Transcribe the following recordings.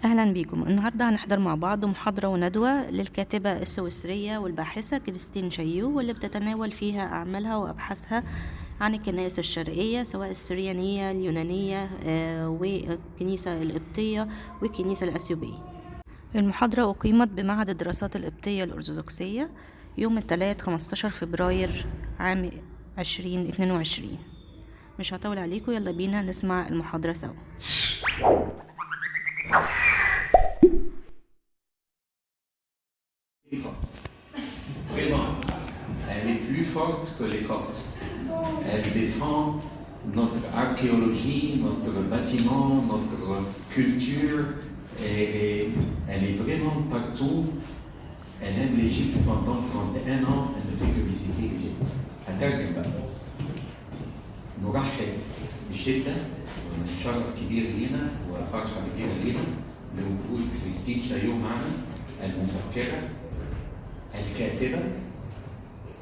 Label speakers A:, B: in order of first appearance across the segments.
A: أهلا بكم. النهاردة هنحضر مع بعض محاضرة وندوة للكاتبة السويسرية والباحثة كرستين شاييو، واللي بتتناول فيها أعمالها وأبحاثها عن الكنائس الشرقية، سواء السريانية، اليونانية، والكنيسة القبطية والكنيسة الأثيوبية. المحاضرة أقيمت بمعهد الدراسات القبطية الأرثوذكسية يوم الثلاثاء 15 فبراير عام 2022. مش هطول عليكم، يلا بينا نسمع المحاضرة سوا.
B: Vraiment, elle est plus forte que les Coptes. Elle défend notre archéologie, notre bâtiment, notre culture, et elle est vraiment partout. Elle aime l'Égypte pendant 31 ans, elle ne fait que visiter l'Égypte. هترجم بقى. نرحب بشدة وشرف كبير لينا وفرحة كبيرة لينا لوجود كريستين شاييو معنا، المفكرة الكاتبة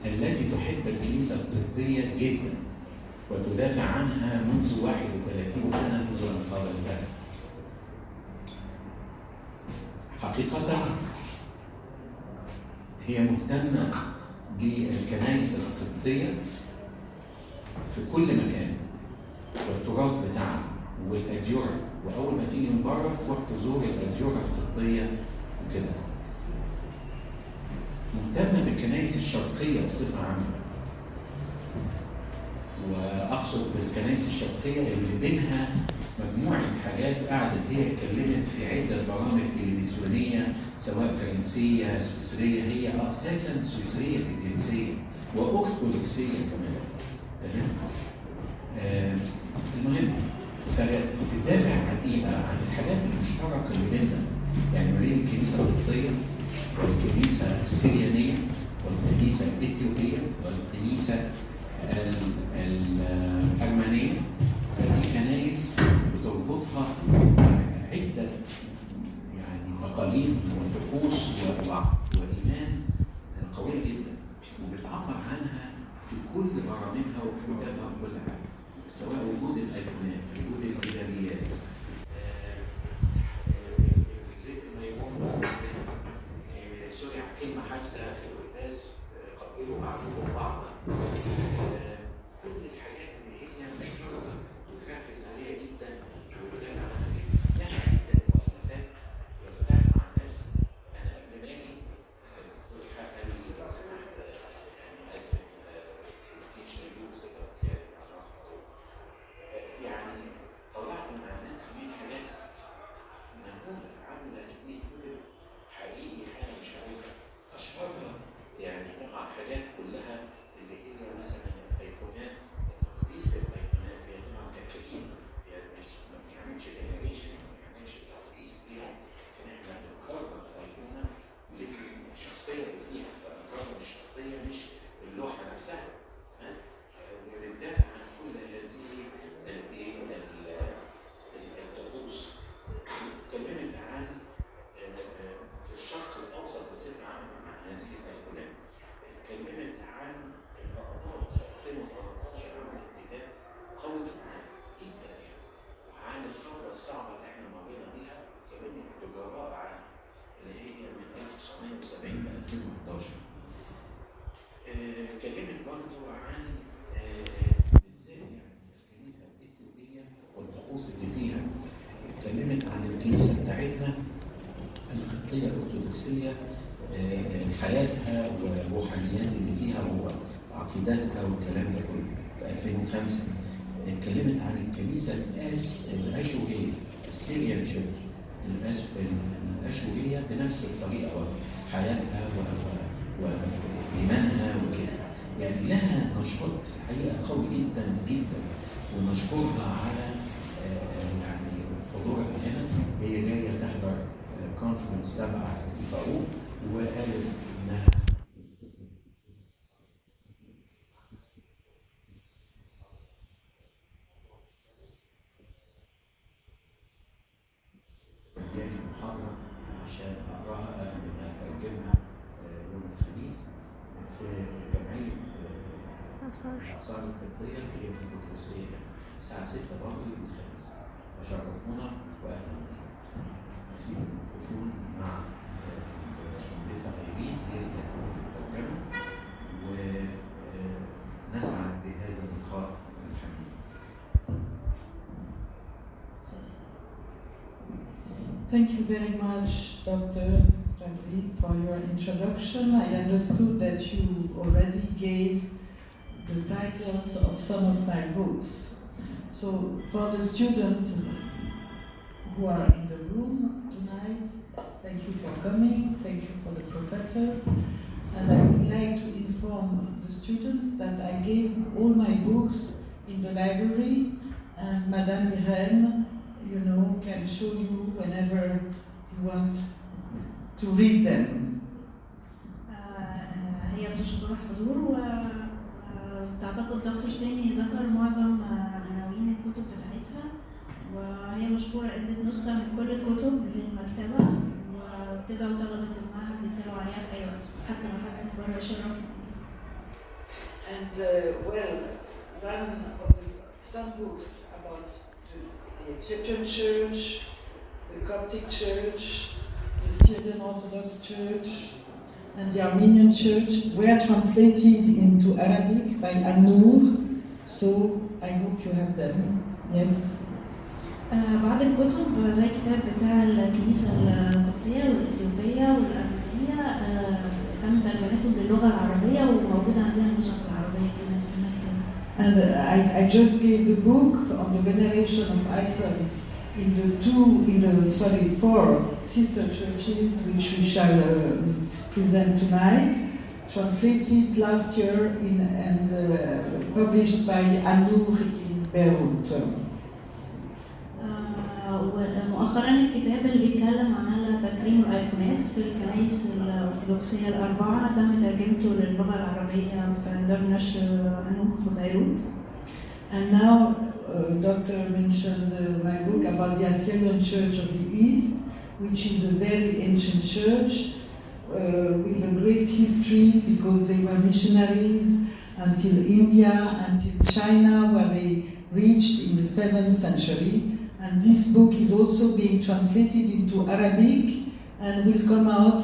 B: التي تحب الكنيسة القبطية جدا وتدافع عنها منذ 31 سنة منذ أن قابلتها. حقيقة هي مهتمة بالكنائس القبطية في كل مكان والتراث بتاعها والأديرة، وأول ما تيجي من بره تروح تزور الأديرة القبطية وكده. مهتمة بالكنائس الشرقية بصفة عامة، وأقصد بالكنائس الشرقية اللي بينها مجموعة حاجات قعدت هي اتكلمت في عدة برامج تلفزيونية سواء فرنسية سويسرية، هي أساساً سويسرية الجنسية وأرثوذكسية كمان. المهم فبتدافع عن إيه؟ عن الحاجات المشتركة اللي بيننا، يعني ما بين الكنيسة القبطية والكنيسة السريانية والكنيسة الإثيوبية والكنيسة الأرمنية. فدي كنائس بتربطها عدة يعني تقاليد وطقوس وإيمان قوية جدا، وبتعبر عنها في كل برامجها وفي كتابها وكل حاجة، سواء وجود الأيقونات، وجود الكتابيات، كلمة حتى في القداس قبلوا بعضهم بعضا. كل الحاجات اللي هي مشتركة وتركز عليها جدا وتدافع عنها جدا. لها عدة مؤلفات وفتحت مع الناس. أنا قبل ما أجي الدكتور إسحاق قال لي لو سمحت أقدم كريستين شاييو بصفة يعني طلعت مع الناس كمية حاجات مهولة، عاملة كمية كتب حقيقي أنا مش عارفها. أشهرها يعني طبعا حاجات كلها اللي هي مثلا ايقونات، تقديس الايقونات، هي طبعا ككريم يعني مش ما بنعملش جنريشن، ما بنعملش تقديس ليها، عشان احنا بنكرر الايقونه للشخصيه اللي فيها، فبنكرر الشخصيه مش اللوحه نفسها. وبندافع عن كل هذه الطقوس. اتكلمت عن في الشرق الاوسط بصفه عامه عن هذه الايقونات. اتكلمت عن الاقباط في 2013 عملت كتاب قوي جدا جدا يعني عن الفتره الصعبه اللي احنا مرينا بيها، اتكلمت بجراءه عن اللي هي من 1970 ل 2011. اتكلمت برضه عن بالذات يعني الكنيسه الاثيوبيه والطقوس اللي فيها. اتكلمت عن الكنيسه بتاعتنا القبطية الأرثوذكسية، حياتها والروحانيات اللي فيها وعقيداتها والكلام ده كله في 2005. اتكلمت عن الكنيسة الأشورية، السيريان تشيرش الأشورية بنفس الطريقة، حياتها وإيمانها وكده. يعني لها نشاط حقيقة قوي جدا جدا، ونشكرها على يعني حضورها هنا. هي جاية تحضر كونفرنس تبع الفاروق، وقالت انها يعني محاضرة عشان اقراها قبل ما اترجمها يوم الخميس في جمعية الآثار القبطية اللي هي في القدسية الساعة 6 برضه يوم الخميس. فشرفونا واهلا بكم. أسيب الميكروفون مع الباشمهندسة أيرين هي اللي هتكون الترجمة، ونسعد بهذا اللقاء الحميد.
C: Thank you very much, Dr. Sadri, for your introduction. I understood that you already gave the titles of some of my books. So for the students who are in the room tonight, thank you for coming, thank you for the professors. And I would like to inform the students that I gave all my books in the library, and Madame Irene, you know, can show you whenever you want to read them.
D: هي بتشكر الحضور وتعتقد دكتور سامي ذكر معظم عناوين الكتب بتاعتها، وهي مشكورة ادت نسخة من كل الكتب للمكتبة وبتدعو طلبة المعهد يطلعوا عليها في أي وقت حتى لو حد من بره يشرف.
C: And well, some books about the Ethiopian Church, the Coptic Church, the Syrian Orthodox Church, and the Armenian Church were translated into Arabic by An-Nur, so I hope you have them. Yes.
D: بعض الكتب زي الكتاب بتاع الكنيسة القبطية والإثيوبية والأرمينية تم ترجمتهم للغة العربية وموجودة عندنا النسخ العربية كمان في المكتبة.
C: And I just gave the book on the veneration of icons in the four sister churches which we shall present tonight, translated last year and published by An-Nur in Beirut.
D: ومؤخرا الكتاب اللي بيتكلم على تكريم الايقونات في الكنائس الارثوذكسيه الاربعه تم ترجمته للغه العربيه في دار نشر أنوخ ببيروت.
C: And now Doctor mentioned my book about the Syrian Church of the East, which is a very ancient church with a great history because they were missionaries until India, until China, where they reached in the 7th century. And this book is also being translated into Arabic and will come out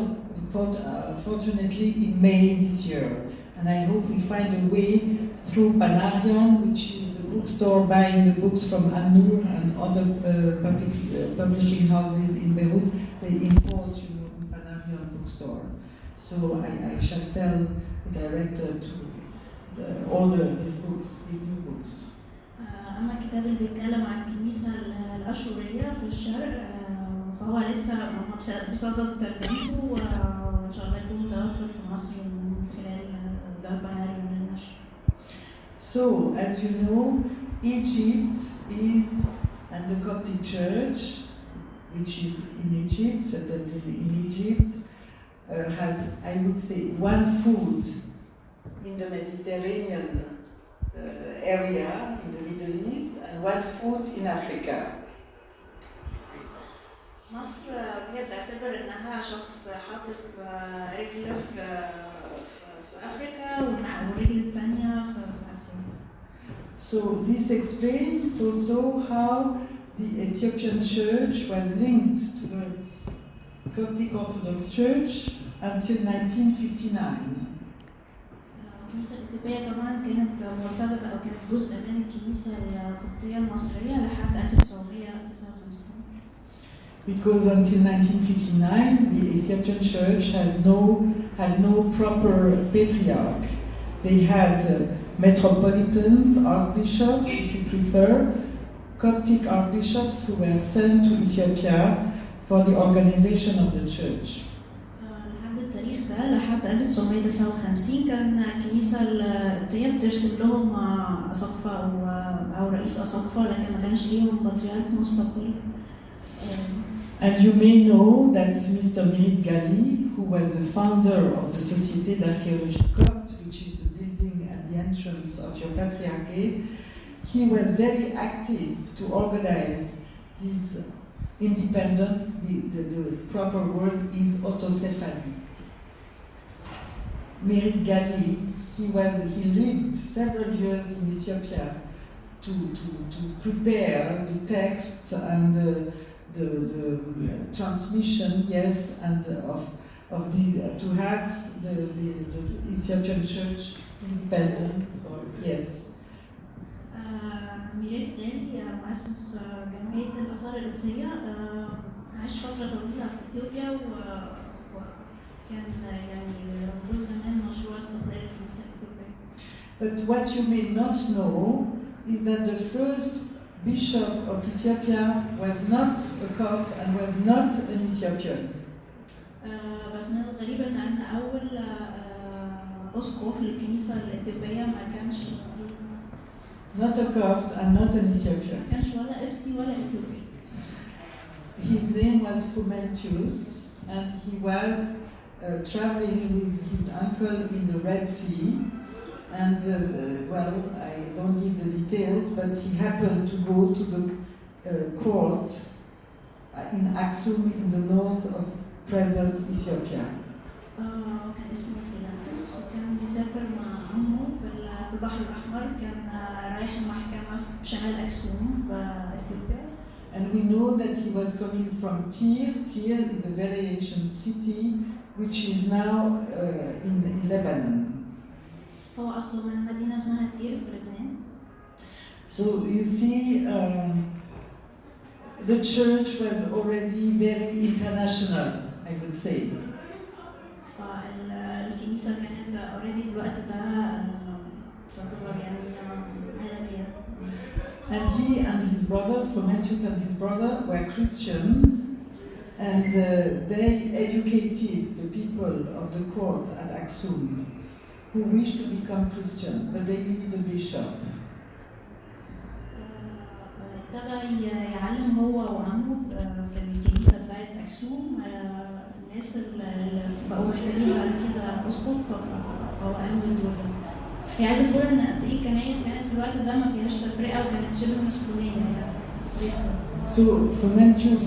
C: fortunately in May this year. And I hope we find a way through Panarion, which is the bookstore buying the books from An-Nur and other publishing houses in Beirut. They import, you know, in Panarion bookstore. So I shall tell the director to order these new books.
D: أما الكتاب اللي بيتكلم عن الكنيسة الأشورية في الشرق فهو لسه بصدد ترجمته وإن شاء الله يكون متوفر في مصر من خلال دار بناريون للنشر.
C: So, as you know, Egypt is, and the Coptic Church, which is in Egypt, settled in Egypt, has, I would say, one foot in the Mediterranean area in the Middle East and one foot in Africa.
D: مصر هي بتعتبر انها شخص حاطط رجل في افريقيا ورجل الثانيه في اسيا.
C: So this explains also how the Ethiopian Church was linked to the Coptic Orthodox Church until 1959.
D: الكنيسة الإثيوبية طبعاً كانت مرتبطة أو كانت جزء من الكنيسة القبطية المصرية لحد 1959.
C: Because until 1959, the Ethiopian Church had no proper patriarch. They had metropolitans, archbishops, if you prefer, Coptic archbishops who were sent to Ethiopia for the organization of the church.
D: لحد 1959 كان الكنيسة القبطية بترسل لهم أساقفة أو رئيس أساقفة لكن ما كانش ليهم بطريرك مستقل.
C: And you may know that Mr. Mirit Gali, who was the founder of the Société d'Archéologie Copte, which is the building at the entrance of your patriarchate, he was very active to organize this independence. The proper word is autocephaly. Mirit Gali, he lived several years in Ethiopia to prepare the texts and the transmission, yes, and of the to have the Ethiopian Church independent, or yes.
D: ميلاد غالي مؤسس جمعية الآثار القبطية، عاش فترة طويلة في إثيوبيا وكان يعني جزء من مشروع استقلال الكنيسة الإثيوبية.
C: But what you may not know is that the first bishop of Ethiopia was not a Copt and was not an Ethiopian.
D: بس من الغريب ان اول اسقف للكنيسه الاثيوبيه ما كانش
C: not a Copt and not an Ethiopian.
D: ما كانش ولا قبطي ولا اثيوبي.
C: His name was Frumentius, and he was traveling with his uncle in the Red Sea. And well, I don't give the details, but he happened to go to the court in Aksum in the north of present Ethiopia.
D: كان اسمه فيلانتوس وكان بيسافر مع عمه في البحر الأحمر، كان رايح المحكمة في شمال أكسوم في إثيوبيا.
C: And we know that he was coming from Tyre. Tyre is a very ancient city which is now in Lebanon.
D: هو أصله من مدينة اسمها تير في لبنان.
C: So you see, the church was already very international, I would say.
D: فالكنيسة كانت already في الوقت ده تعتبر يعني عالمية.
C: And he and his brother, Frumentius and his brother, were Christians, and they educated the people of the court at Aksum who wished to become Christian, but they needed a bishop.
D: ابتدى يعلم هو وعمه في الكنيسة بتاعت أكسوم الناس اللي بقوا محتاجين بعد كده أسقف، فهو قال له دول. هي عايزة تقول إن قد إيه الكنايس كانت في الوقت ده ما فيهاش تفرقة وكانت شبه مسكونية يعني.
C: So Frumentius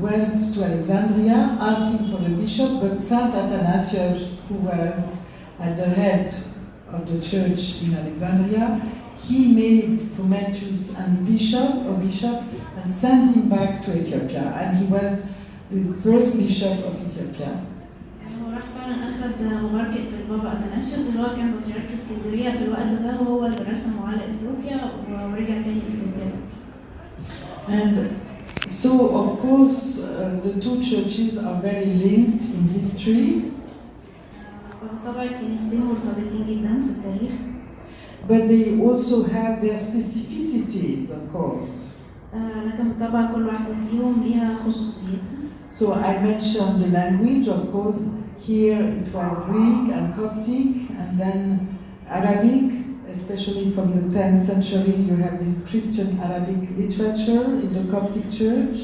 C: went to Alexandria asking for the bishop, but Saint Athanasius, who was at the head of the church in Alexandria, he made Frumentius a bishop and sent him back to Ethiopia, and he was the first bishop of Ethiopia.
D: هو راح فعلا أخذ مباركة البابا أثناسيوس اللي هو كان بطريرك اسكندرية في الوقت ده، وهو اللي رسمه على إثيوبيا ورجع تاني إثيوبيا.
C: And so of course the two churches are very linked in history.
D: طبعا الكنيستين مرتبطين جدا في التاريخ.
C: But they also have their specificities, of course.
D: لكن طبعا كل واحدة فيهم ليها خصوصيتها.
C: So I mentioned the language, of course. Here it was Greek and Coptic, and then Arabic, especially from the 10th century. You have this Christian Arabic literature in the Coptic Church.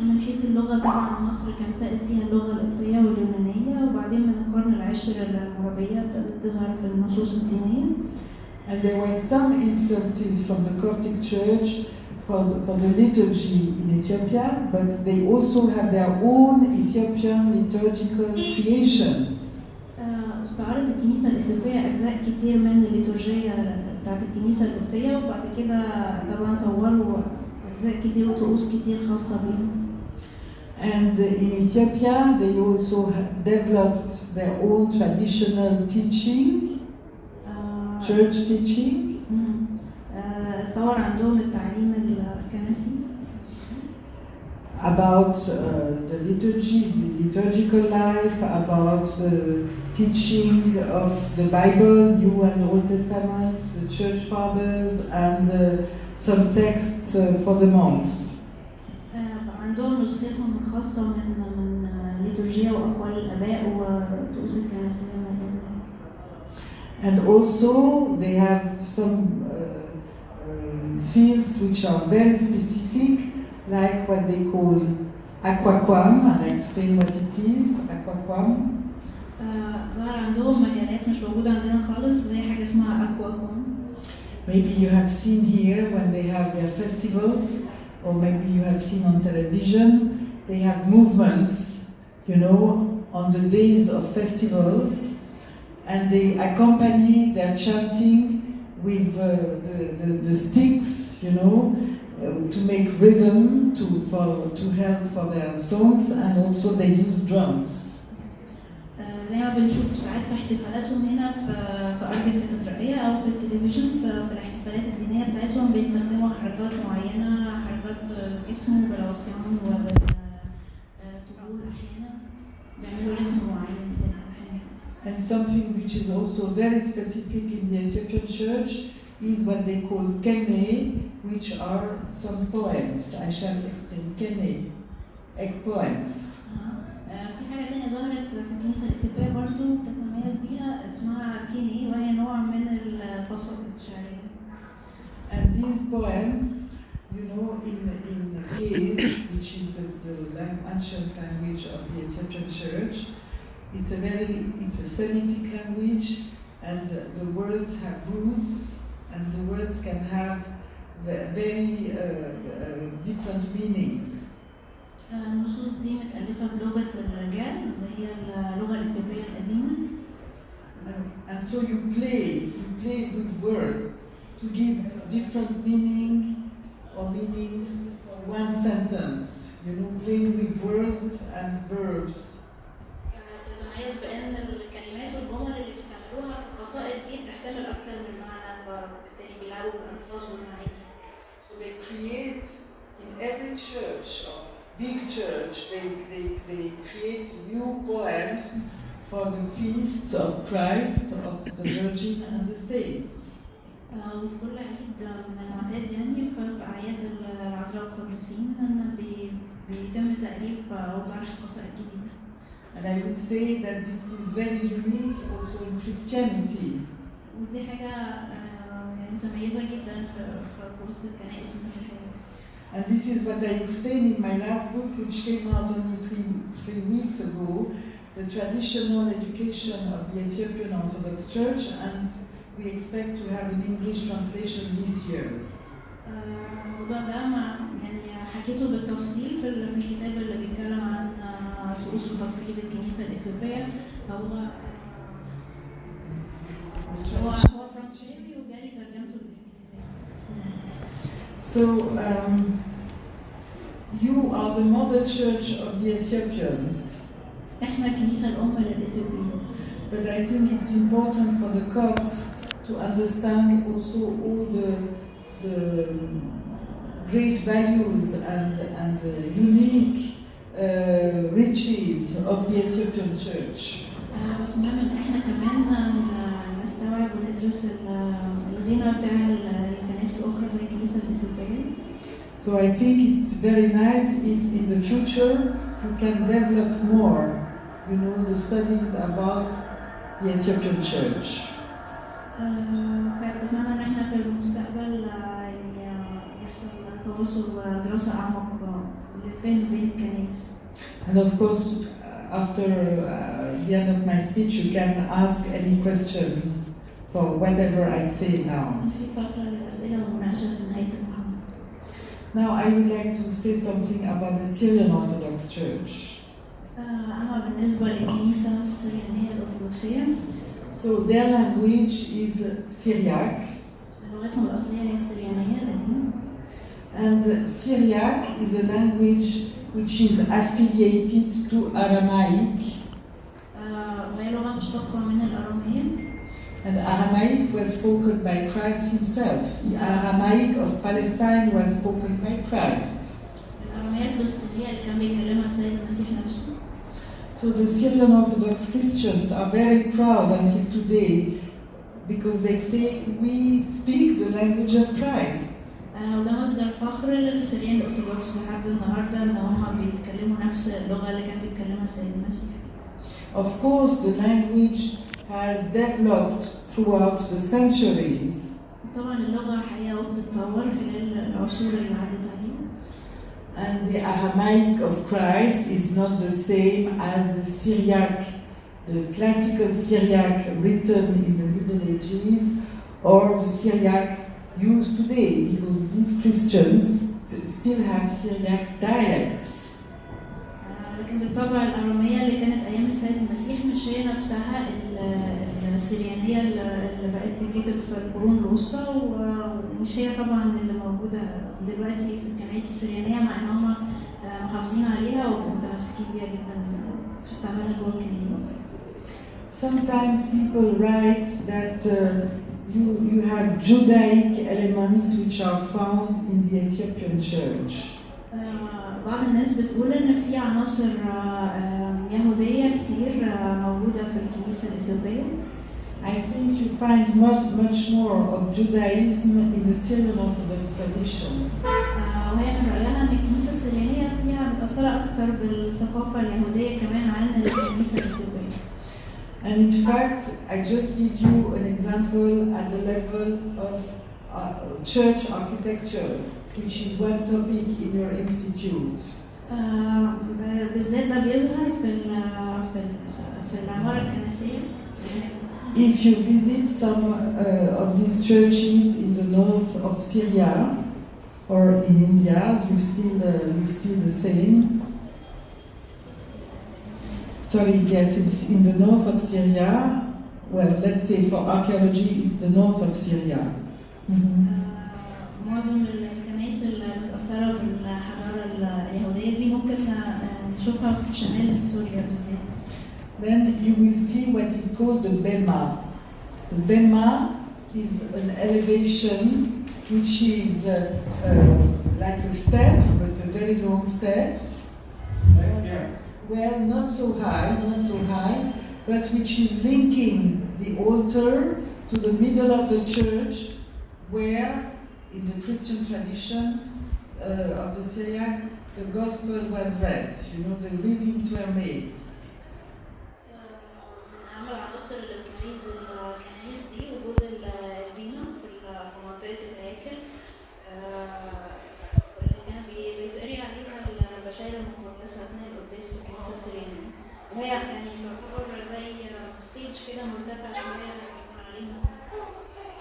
D: من حيث اللغة طبعا مصر كان سائد فيها اللغة القبطية واليونانية، وبعدين من القرن العاشر العربية ابتدت تظهر في النصوص الدينية.
C: And there were some influences from the Coptic Church for the liturgy in Ethiopia, but they also have their own Ethiopian liturgical creations.
D: استعارت الكنيسة الإثيوبية أجزاء كتير من الليتورجية بتاعت الكنيسة القبطية، وبعد كده طبعا طوروا أجزاء كتير وطقوس كتير خاصة بيهم.
C: And in Ethiopia, they also developed their own traditional teaching, church teaching.
D: طور عندهم التعليم الكنسي.
C: About the liturgical life, about the teaching of the Bible, New and Old Testament, the church fathers, and some texts for the monks.
D: عندهم نسختهم الخاصة من ليتورجيا وأقوال الآباء وطقوس الكنسية.
C: And also they have some fields which are very specific, like what they call aquaquam, and I explain what it is, aquaquam.
D: ظهر عندهم مجالات مش موجودة عندنا خالص زي حاجة اسمها aquaquam.
C: Maybe you have seen here when they have their festivals, or maybe you have seen on television, they have movements, you know, on the days of festivals, and they accompany their chanting with the sticks, you know, to make rhythm to help for their songs, and also they use drums.
D: زي ما بنشوف ساعات في احتفالاتهم هنا في أرض الكاتدرائية أو في التلفزيون، في الاحتفالات الدينية بتاعتهم بيستخدموا حركات معينة، حركات جسم وبالعصيان وبالطبول أحيانا بيعملوا رتم معين من الألحان.
C: And something which is also very specific in the Ethiopian church is what they call kene, which are some poems. I shall explain kene, poems.
D: في حاجة تانية ظهرت في الكنيسة الإثيوبية برضو بتتميز بيها اسمها كيني، وهي نوع من القصائد الشعرية.
C: And these poems, you know, in Ge'ez, which is the ancient language of the Ethiopian church, it's a Semitic language, and the words have roots, and the words can have very different meanings.
D: النصوص دي متألفة بلغة الجاز اللي هي اللغة الإثيوبية القديمة.
C: And so you play with words to give different meanings for one sentence. You know, playing with words and verbs.
D: تتميز بأن الكلمات والجمل اللي بيستعملوها في القصائد دي بتحتمل أكثر من معنى، فبالتالي بيلعبوا بالألفاظ والمعاني.
C: So they create in every church, or big church, they create new poems for the feasts of Christ, of the Virgin and the saints.
D: وفي كل عيد من المعتاد يعني في أعياد العذراء والقديسين بيتم تأليف أو طرح قصائد جديدة.
C: And I would say that this is very unique also in Christianity.
D: ودي حاجة متميزة جدا في وسط الكنائس المسيحية.
C: And this is what I explained in my last book, which came out only three weeks ago, the traditional education of the Ethiopian Orthodox Church, and we expect to have an English translation this year.
D: الموضوع ده يعني حكيته بالتفصيل في الكتاب اللي بيتكلم عن طقوس وتقاليد الكنيسة الإثيوبية. هو فرنساوي وجالي ترجمته بالإنجليزية.
C: So you are the mother church of the Ethiopians.
D: إحنا الكنيسة الأم للإثيوبيين.
C: But I think it's important for the Copts to understand also all the great values and the unique riches of the Ethiopian church.
D: بس مهم إن إحنا كمان نستوعب وندرس الغنى بتاع الكنائس الأخرى زي الكنيسة الإثيوبية.
C: So I think it's very nice if in the future you can develop more, you know, the studies about the Ethiopian church.
D: فأتمنى إن إحنا في المستقبل يحصل تواصل ودراسة أعمق للفهم بين الكنائس.
C: And of course, after the end of my speech, you can ask any question for whatever I say now.
D: في فترة للأسئلة والمناقشة في نهاية المحاضرة.
C: Now I would like to say something about the Syrian Orthodox Church.
D: أما بالنسبة للكنيسة السريانية الأرثوذكسية.
C: So their language is Syriac.
D: لغتهم الأصلية هي السريانية القديمة.
C: And Syriac is a language which is affiliated to Aramaic.
D: وهي لغة مشتقة من الأرامية.
C: And Aramaic was spoken by Christ himself. The Aramaic of Palestine was spoken by Christ.
D: الأرامية الفلسطينية اللي كان بيتكلمها السيد المسيح نفسه.
C: So the Syrian Orthodox Christians are very proud until today because they say we speak the language of Christ.
D: وده مصدر فخر للسريان الأرثوذكس لحد النهارده إن هم بيتكلموا نفس اللغة اللي كان بيتكلمها السيد المسيح.
C: Of course, the language has developed throughout the centuries.
D: طبعا اللغة حقيقة وبتتطور خلال العصور اللي عدت عليها.
C: And the Aramaic of Christ is not the same as the Syriac, the classical Syriac written in the Middle Ages, or the Syriac used today, because these Christians still have Syriac dialects.
D: لكن بالطبع الأرامية اللي كانت أيام السيد المسيح مش هي نفسها السريانية اللي بقت تتكتب في القرون الوسطى، ومش هي طبعا اللي موجودة دلوقتي في الكنائس السريانية، مع ان هم محافظين عليها ومتمسكين بيها جدا في استعمالها جوه الكنائس.
C: Sometimes people write that you have Judaic elements which are found in the Ethiopian church.
D: بعض الناس بتقول ان في عناصر يهودية كتير موجودة في الكنيسة الإثيوبية.
C: I think you find much more of Judaism in the Syrian Orthodox tradition.
D: وهي من رأيها ان الكنيسة السريانية فيها متأثرة أكتر بالثقافة اليهودية كمان عن الكنيسة الإثيوبية.
C: And in fact, I just give you an example at the level of church architecture, which is one topic in your institute.
D: بالذات ده بيظهر في العمارة الكنسية.
C: If you visit some of these churches in the north of Syria or in India, you see the same. Sorry, yes, it's in the north of Syria. Well, let's say for archaeology, it's the north of Syria.
D: معظم الكنائس اللي متأثرة بالحضارة اليهودية دي ممكن نشوفها في شمال سوريا بالذات.
C: Then you will see what is called the bema. The bema is an elevation which is like a step, but a very long step. Well, not so high, but which is linking the altar to the middle of the church, where, in the Christian tradition of the Syriac, the gospel was read. You know, the readings were made.
D: عمل عناصر الكنائس دي وجود الدينة في منطقة الهيكل اللي كان بيتقري عليها البشائر المقدسة أثناء القداس في الكنيسة السريانية، وهي يعني تعتبر زي ستيج كده مرتفع شوية بيكون عليه مثلا.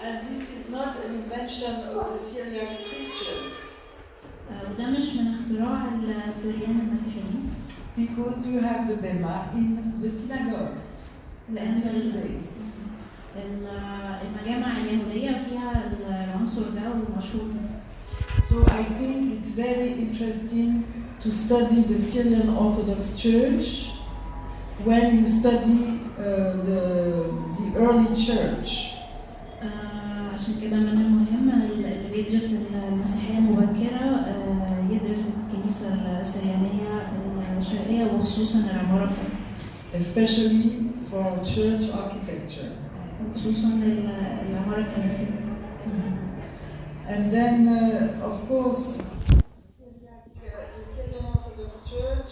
C: And this is not an invention of the Syrian Christians.
D: وده مش من اختراع السريان المسيحيين.
C: Because you have the bema in the synagogues.
D: لأن المجامع اليهودية فيها العنصر ده ومشهور.
C: So I think it's very interesting to study the Syrian Orthodox Church when you study the early church.
D: عشان كده من المهم اللي بيدرس المسيحية المبكرة يدرس الكنيسة السريانية الشرقية وخصوصا العمارة بتاعتها.
C: Especially for church architecture.
D: وخصوصا العمارة الكنسية.
C: And then, of course, the Syrian Orthodox Church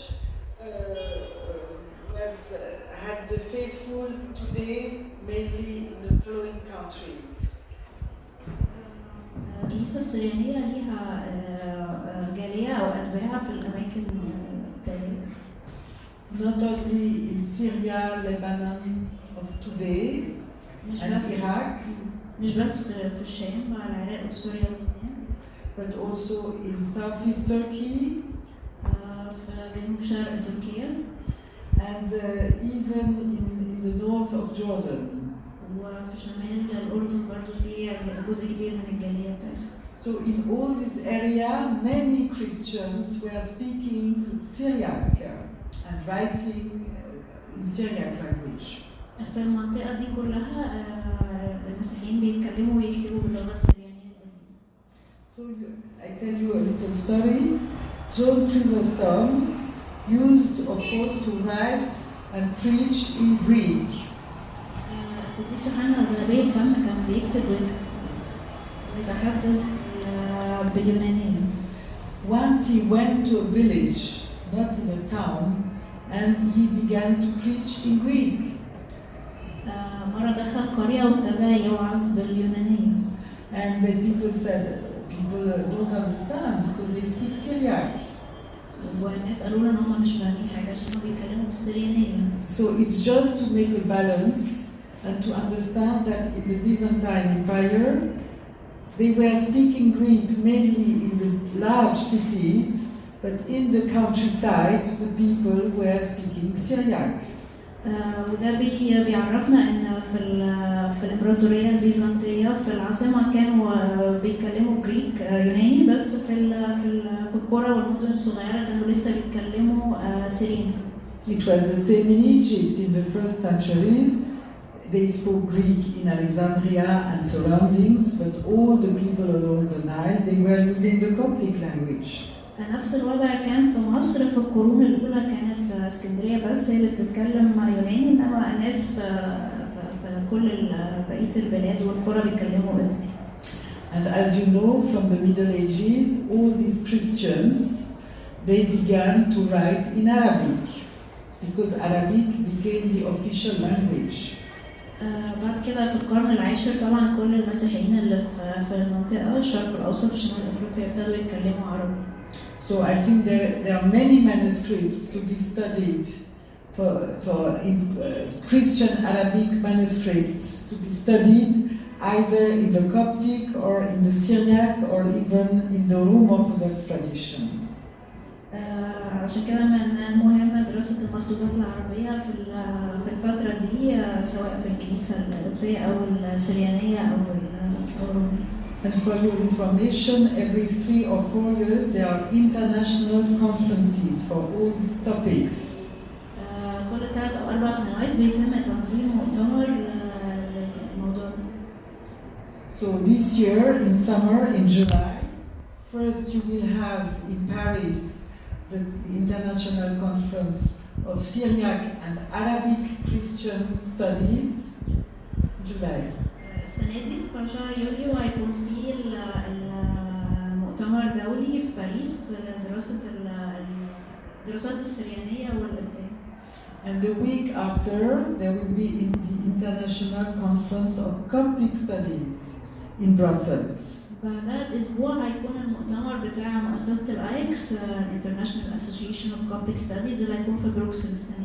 C: had the faithful today mainly in the following countries.
D: الكنيسة السريانية ليها جالية أو أتباع في الأماكن التالية.
C: Not only in Syria, Lebanon of today, and Iraq,
D: مش بس في الشام مع العراق وسوريا ولبنان.
C: But also in southeast Turkey,
D: في جنوب شرق تركيا.
C: And even in the north of Jordan.
D: وفي شمال الأردن برضو في جزء كبير من الجالية بتاعتها.
C: So in all this area, many Christians were speaking Syriac and writing in Syriac language.
D: في المنطقة دي كلها المسيحيين بيتكلموا ويكتبوا باللغة السريانية القديمة.
C: So I tell you a little story. John Chrysostom used, of course, to write and preach in Greek.
D: القديس يوحنا ذهبي الفم كان بيكتب ويتحدث باليونانية.
C: Once he went to a village, not in a town, and he began to preach in Greek.
D: مرة دخل قرية وابتدى يوعظ باليونانية.
C: And the people said, people don't understand because they speak Syriac.
D: والناس قالوا له ان هم مش فاهمين حاجة عشان هم بيتكلموا بالسريانية.
C: So it's just to make a balance and to understand that in the Byzantine Empire, they were speaking Greek mainly in the large cities, but in the countryside, the people were speaking Syriac.
D: وده بيعرفنا ان في الامبراطوريه البيزنطيه في العاصمه كانوا بيتكلموا جريك يوناني، بس في القرى والمدن الصغيره كانوا لسه بيتكلموا سيريان.
C: It was the same in Egypt in the first centuries. They spoke Greek in Alexandria and surroundings, but all the people along the Nile, they were using the Coptic language.
D: نفس الوضع كان في مصر في القرون الأولى، كانت اسكندرية بس هي اللي بتتكلم يوناني، إنما الناس في كل بقية البلاد والقرى بيتكلموا قبطي.
C: And as you know from the Middle Ages, all these Christians, they began to write in Arabic, because Arabic became the official language.
D: بعد كده في القرن العاشر طبعا كل المسيحيين اللي في المنطقة الشرق الأوسط وشمال أفريقيا ابتدوا يتكلموا عربي.
C: So I think there are many manuscripts to be studied for Christian Arabic manuscripts to be studied either in the Coptic or in the Syriac or even in the Rome Orthodox tradition.
D: عشان كده من المهم دراسة المخطوطات العربية في الفترة دي سواء في الكنيسة القبطية أو السريانية أو الرومية.
C: And for your information, every 3 or 4 years there are international conferences for all these topics.
D: كل 3 أو 4 سنوات بيتم تنظيم مؤتمر للموضوع.
C: So this year in summer in July, first you will have in Paris the International Conference of Syriac and Arabic Christian Studies, July.
D: السنة دي في شهر يوليو هيكون في المؤتمر دولي في باريس لدراسة الدراسات السريانية والقبطية.
C: And the week after there will be in the International Conference of Coptic Studies in Brussels.
D: بعدها بأسبوع هيكون المؤتمر بتاع مؤسسة الأيكس International Association of Coptic Studies اللي هيكون في بروكسل السنة دي.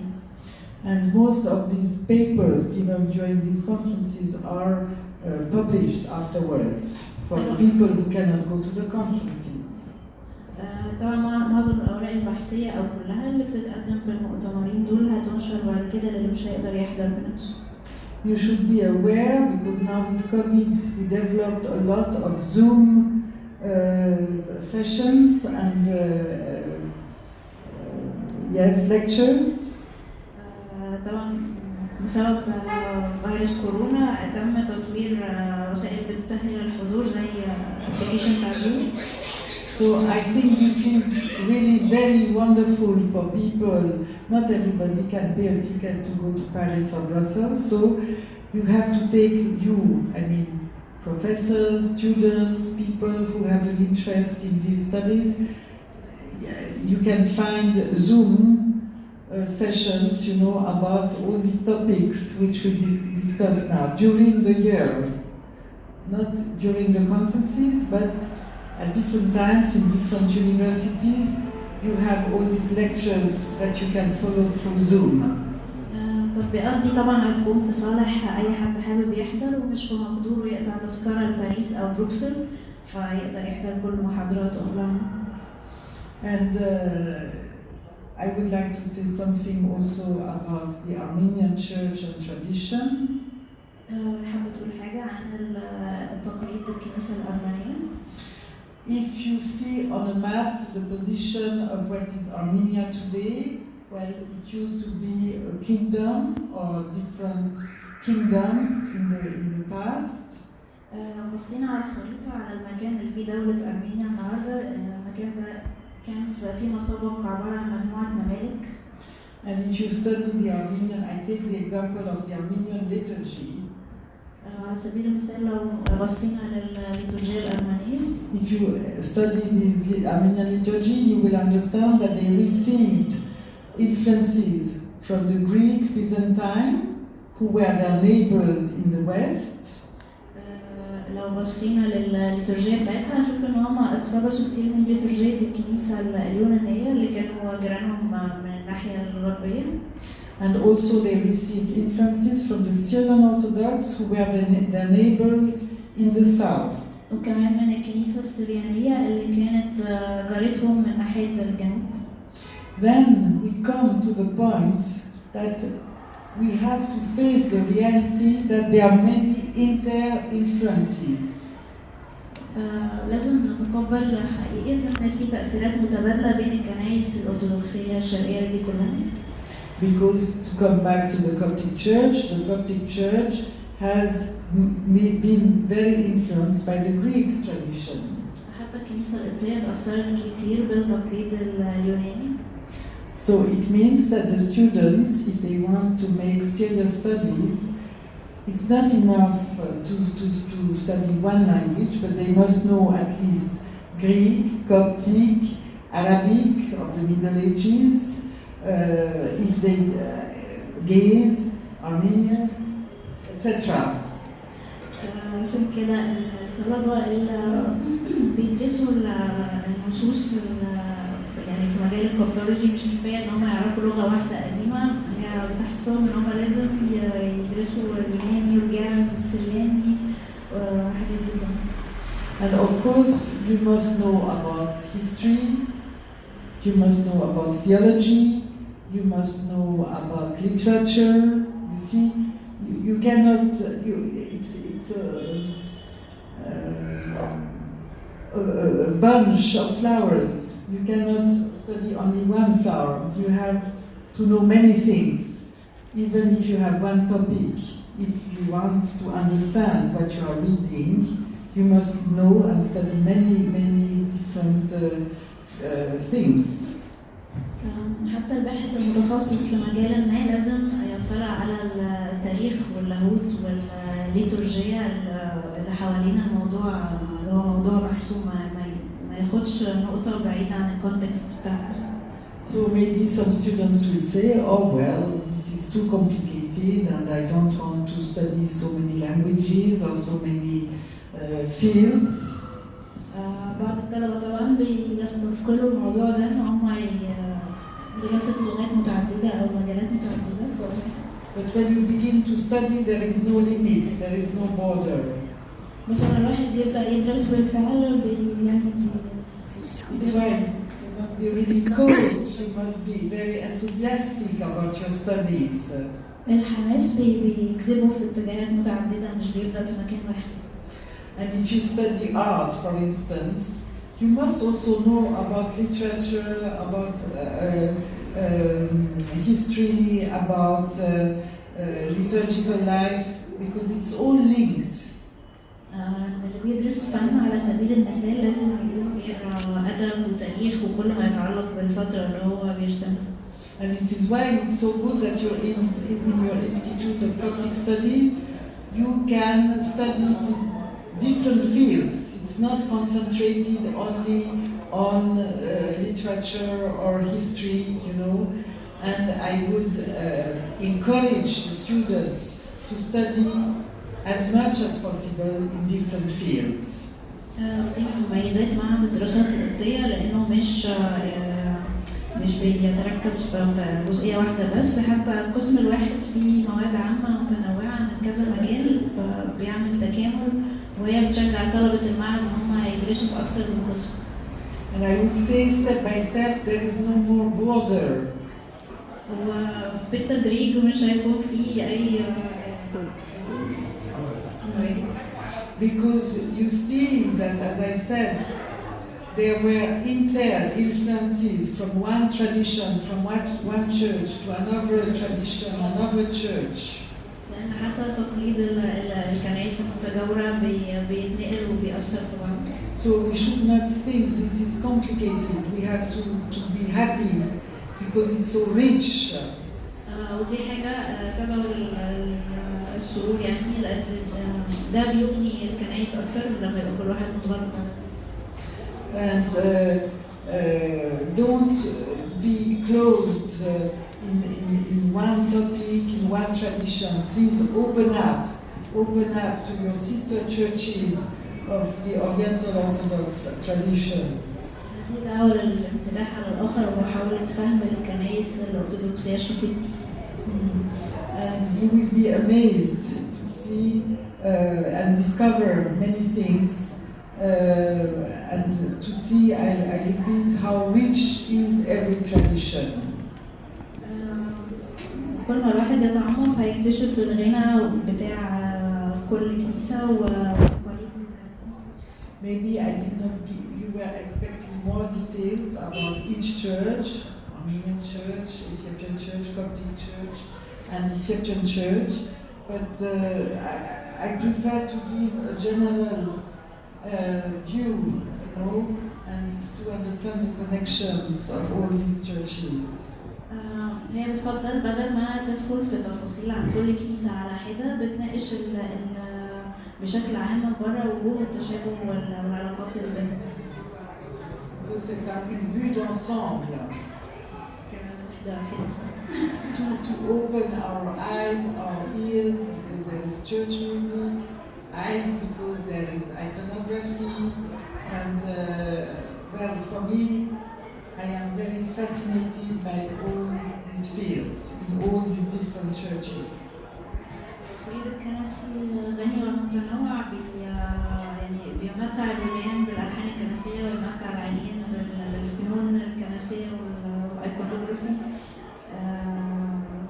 C: And most of these papers given during these conferences are published afterwards for the people who cannot go to the conferences.
D: طبعا معظم الأوراق البحثية أو كلها اللي بتتقدم في المؤتمرين دول هتنشر بعد كده للي مش هيقدر يحضر بنفسه.
C: You should be aware because now with COVID we developed a lot of Zoom sessions and yes, lectures.
D: طبعا بسبب فيروس كورونا تم تطوير وسائل بتسهل الحضور زي application بتاع Zoom.
C: So I think this is really very wonderful for people. Not everybody can pay a ticket to go to Paris or Brussels, so you have to take professors, students, people who have an interest in these studies. You can find Zoom sessions, about all these topics which we discuss now during the year, not during the conferences, but at different times in different universities. You have all these lectures that you can follow through Zoom.
D: التطبيقات دي طبعا هتكون في صالح اي حد حابب يحضر ومش في مقدوره يقطع تذكره لباريس او بروكسل فيقدر يحضر كل محاضرات اونلاين.
C: And I would like to say something also about the Armenian church and tradition.
D: حابة تقول حاجة عن التقاليد الكنيسة الأرمنية.
C: If you see on a map the position of what is Armenia today, well, it used to be a kingdom or different kingdoms in the past.
D: لو بصينا على الخريطة على المكان اللي فيه دولة أرمينيا النهاردة، المكان ده كان في مسابق عبارة عن مجموعة ممالك.
C: And if you study the Armenian, I take the example of the Armenian liturgy.
D: على سبيل المثال لو بصينا للليتورجية الأرمنية.
C: If you study this Armenian liturgy, you will understand that they received influences from the Greek Byzantine, who were their neighbors in the West.
D: لو بصينا للليتورجية بتاعتها هنشوف إن هم اقتبسوا كتير من ليتورجية الكنيسة اليونانية اللي كانوا جيرانهم من الناحية الغربية.
C: And also they received influences from the Syrian Orthodox, who were their neighbors in the south.
D: وكمان من الكنيسة السريانية اللي كانت جارتهم من ناحية الجنوب.
C: Then we come to the point that we have to face the reality that there are many inter-influences.
D: لازم نتقبل حقيقة إن في تأثيرات متبادلة بين الكنائس الأرثوذكسية الشرقية دي كلها.
C: Because to come back to the Coptic Church has been very influenced by the Greek tradition.
D: حتى الكنيسة القبطية اتأثرت كتير بالتقليد اليوناني.
C: So it means that the students, if they want to make serious studies, it's not enough to study one language, but they must know at least Greek, Coptic, Arabic of the Middle Ages, if they gaze, Armenian, etc.
D: عشان كده الطلبة اللي بيدرسوا النصوص يعني في مجال الكوبتولوجي مش كفاية إن هم يعرفوا لغة واحدة قديمة، هي بتحسهم إن هم لازم يدرسوا اليوناني والجاز السرياني وحاجات دي كده.
C: And of course, you must know about history, you must know about theology, you must know about literature. You see, you cannot. It's a bunch of flowers. You cannot study only one flower. You have to know many things, even if you have one topic. If you want to understand what you are reading, you must know and study many different things.
D: حتى الباحث المتخصص في مجال ما لازم يطلع على التاريخ واللاهوت والليتورجية اللي حوالين الموضوع اللي هو موضوع بحثه، ما ياخدش نقطة بعيدة عن الكونتكست بتاعه.
C: So maybe some students will say, oh well, this is too complicated and I don't want to study so many languages or so many fields.
D: بعض الطلبة طبعا بيستثقلوا الموضوع ده ان هم دراسة لغات متعددة أو مجالات متعددة.
C: But when you begin to study, there is no limits, there is no border.
D: مثلا الواحد يبدأ يدرس بالفعل يعني.
C: It's why you must be really coached, you must be very enthusiastic about your studies.
D: الحماس بيجذبه في اتجاهات متعددة، مش بيفضل في مكان واحد.
C: And if you study art, for instance, you must also know about literature, about history, about liturgical life, because it's all linked.
D: اللي بيدرس فن على سبيل المثال لازم يقرأ أدب وتاريخ وكل ما يتعلق بالفترة اللي هو بيرسمها.
C: And this is why it's so good that you're in your Institute of Coptic Studies. You can study these different fields. It's not concentrated only on literature or history, you know. And I would encourage the students to study as much as possible in different fields.
D: دي مميزات معهد الدراسات القبطية لأنه مش بيتركز في جزئية واحدة بس، حتى القسم الواحد فيه مواد عامة متنوعة من كذا مجال، فبيعمل تكامل وهي بتشجع طلبة المعهد إن هم يدرسوا في أكتر من قسم.
C: And I would say step by step there is no more border.
D: وبالتدريج مش هيكون في أي
C: Because you see that, as I said, there were inter-influences from one tradition, from one church to another tradition, another church.
D: لأن حتى تقليد الكنائس المتجاورة بيتنقل وبيأثر في بعض.
C: So we should not think this is complicated. We have to be happy because it's so rich.
D: ودي حاجة تدعو للسرور يعني، لأن ده بيبني الكنائس أكتر لما يبقى كل واحد منضم.
C: And don't be closed in one topic, in one tradition. Please open up to your sister churches of the Oriental Orthodox tradition.
D: دي دعوة للانفتاح على الآخر ومحاولة فهم الكنائس الأرثوذكسية الشقيقة.
C: And you will be amazed to see and discover many things. And to see, I repeat, how rich is every tradition.
D: كل ما الواحد يتعمق هيكتشف الغنى بتاع كل كنيسة
C: Maybe I did not give, you were expecting more details about each church, Armenian church, Ethiopian church, Coptic church, and Ethiopian church, but I prefer to give a general view, you know, and to understand the connections of all these churches.
D: هي بتفضل بدل ما تدخل في تفاصيل عن كل كنيسة على حدة بتناقش بشكل عام من بره وجوه التشابه والعلاقات اللي بينهم.
C: C'est une vue d'ensemble. To open our eyes, our ears, because there is church music, eyes because there is iconography, and well, for me, I am very fascinated by all these fields in all these different churches.
D: التقليد الكنسي الغني والمتنوع يعني بيمتع الوليان بالألحان الكنسية ويمتع العينين بالفنون الكنسية والأيكونوغرافي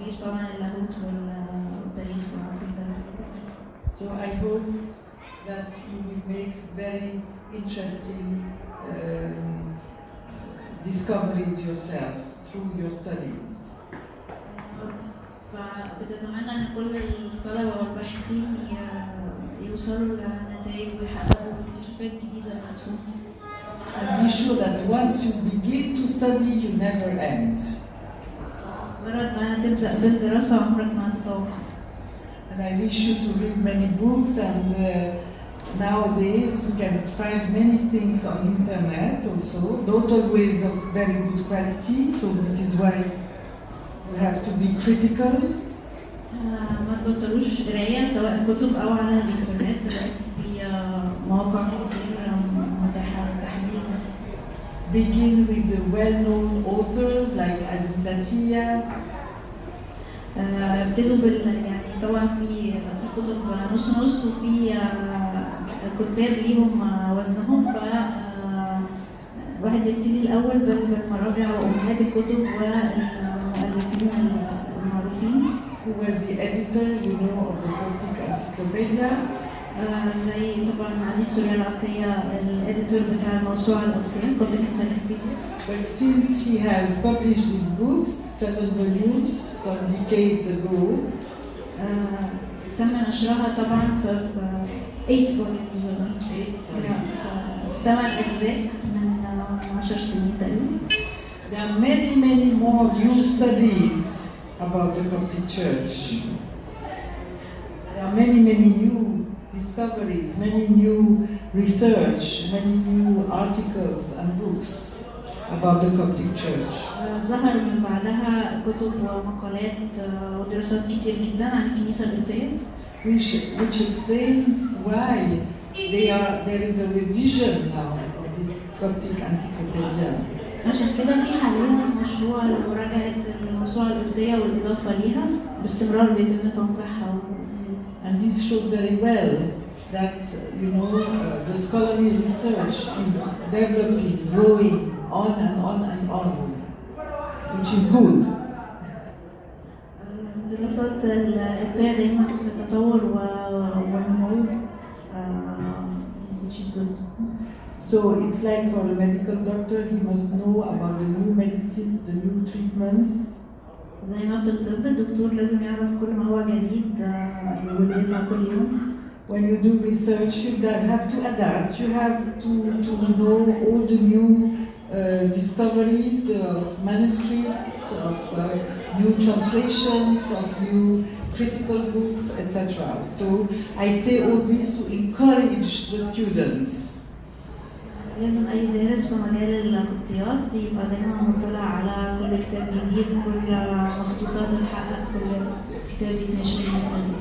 D: غير طبعا اللاهوت والتاريخ والعقيدة.
C: So I hope that you will make very interesting discoveries yourself through your studies.
D: فبتتمنى ان كل الطلبه والباحثين يوصلوا لنتائج ويحققوا اكتشافات جديده لنفسهم.
C: And be sure that once you begin to study, you never end.
D: مجرد ما تبدا بالدراسه عمرك ما هتتوقف.
C: And I wish you to read many books, and nowadays we can find many things on internet also, not always of very good quality, so this is why we have to be critical.
D: ما تبطلوش قرايه سواء كتب او على الانترنت، دلوقتي في مواقع كتير متاحه للتحميل.
C: Begin with the well-known authors like Azizatiya.
D: ابتدوا يعني طبعا في كتب نص نص وفي كتاب ليهم وزنهم، ف الواحد يبتدي الاول بالمراجع وامهات الكتب والمؤلفين المعروفين.
C: Who was the editor, you know, of the Coptic Encyclopedia.
D: زي طبعا عزيز سوريا القبطية الاديتور بتاع الموسوعة القبطية Coptic Encyclopedia.
C: But since he has published these books, 7 volumes, some decades ago,
D: تم نشرها طبعا في 8 volumes. 8 أجزاء من 10 سنين تقريبا.
C: There are many, many more new studies about the Coptic Church. There are many, many new discoveries, many new research, many new articles and books about the Coptic Church.
D: ظهر من بعدها كتب ومقالات ودراسات كتير جدا عن الكنيسة القبطية.
C: Which explains why there is a revision now of this Coptic Encyclopedia.
D: عشان كده في حاليا مشروع لمراجعة الموسوعة القبطية والإضافة ليها باستمرار بيتم تنقيحها.
C: And this shows very well that the scholarly research is developing, growing on and on and on, which is good.
D: الدراسات القبطية دايما في تطور ونمو which is good.
C: So it's like for a medical doctor, he must know about the new medicines, the new treatments.
D: زي ما في الطب الدكتور لازم يعرف كل ما هو جديد واللي بيطلع كل يوم.
C: When you do research, you have to adapt. You have to know all the new discoveries, of manuscripts, of new translations, of new critical books, etc. So I say all this to encourage the students.
D: لازم أي دارس في مجال القبطيات يبقى دايما مطلع على كل كتاب جديد، كل مخطوطات تتحقق، كل كتاب يتنشر من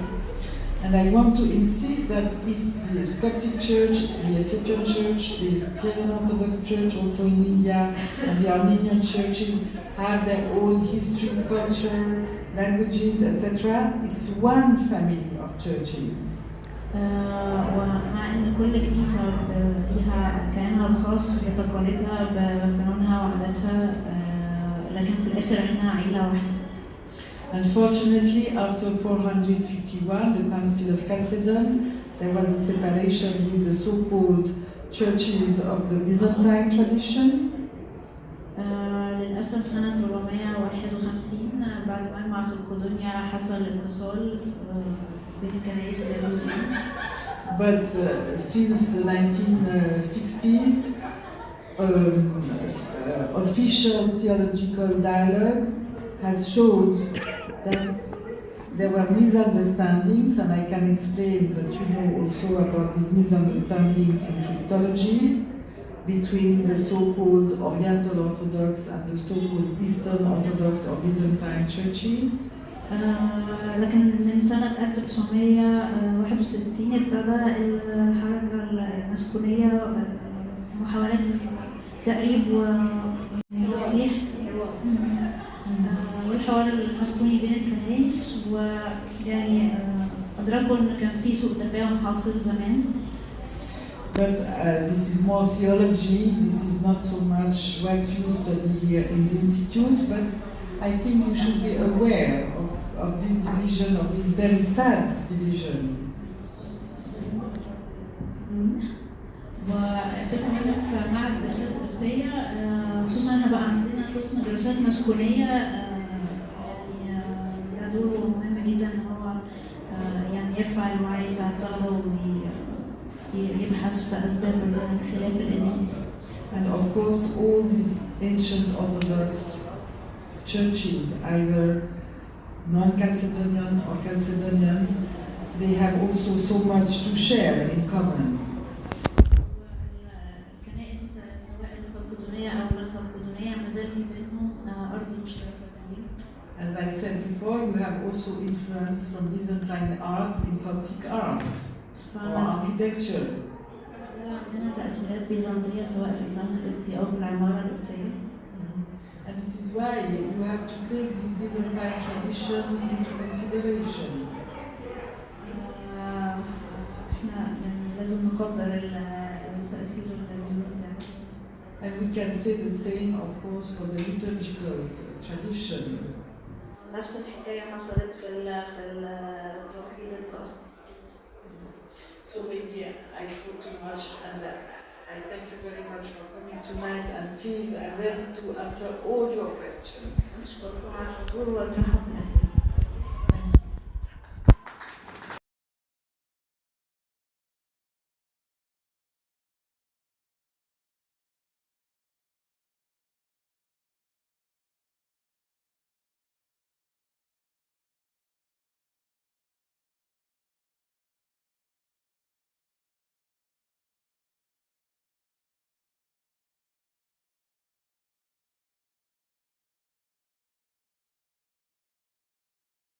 C: And I want to insist that if the Coptic Church, the Ethiopian Church, the Syrian Orthodox Church, also in India, and the Armenian churches have their own history, culture, languages, etc., it's one family of churches.
D: ومع ان كل كنيسه ليها كيانها الخاص بتقاليدها بفنونها وعاداتها، لكن في الاخر احنا عيله واحده.
C: Unfortunately, after 451, the Council of Chalcedon, there was a separation with the so-called churches of the Byzantine tradition.
D: للأسف سنة 451 بعد مجمع خلقدونيا حصل انفصال بين الكنائس إلى جزئين.
C: But since the 1960s, official theological dialogue has showed that there were misunderstandings, and I can explain, but you know also about these misunderstandings in Christology between the so-called Oriental Orthodox and the so-called Eastern Orthodox or Byzantine churches.
D: لكن من سنة 1961 ابتدى الحركة المسكونية محاولات تقريب وتصليح والحوار المسكوني بين الكنائس، ويعني أدركوا إن كان في سوء تفاهم حاصل زمان.
C: But this is more theology, this is not so much what you study here in the Institute, but I think you should be aware of this division, of this very sad division.
D: وابتدى هنا في معهد الدراسات القبطية، خصوصا إحنا بقى عندنا قسم دراسات مسكونية، يعني ده دوره مهم جدا إن هو يعني يرفع الوعي بتاع الطلبة ويبحث في أسباب الخلاف القديم.
C: And of course, all these ancient Orthodox churches, either non-Chalcedonian or Chalcedonian, they have also so much to share in common.
D: الكنائس سواء الخلقدونية أو الخلقدونية ما زال في بينهم أرض مشتركة كبيرة.
C: As I said before, you have also influence from Byzantine art in Coptic art or architecture.
D: عندنا تأثيرات بيزنطية سواء في الفن القبطي أو في العمارة القبطية.
C: And this is why you have to take this Byzantine tradition into consideration.
D: احنا يعني لازم نقدر التأثير البيزنطي.
C: And we can say the same, of course, for the liturgical tradition.
D: نفس الحكاية حصلت في التوحيد الطقسي.
C: So maybe I spoke too much, and I thank you very much for coming tonight, and please, I'm ready to answer all your questions.
D: أشكركم على الحضور والترحب بالأسئلة.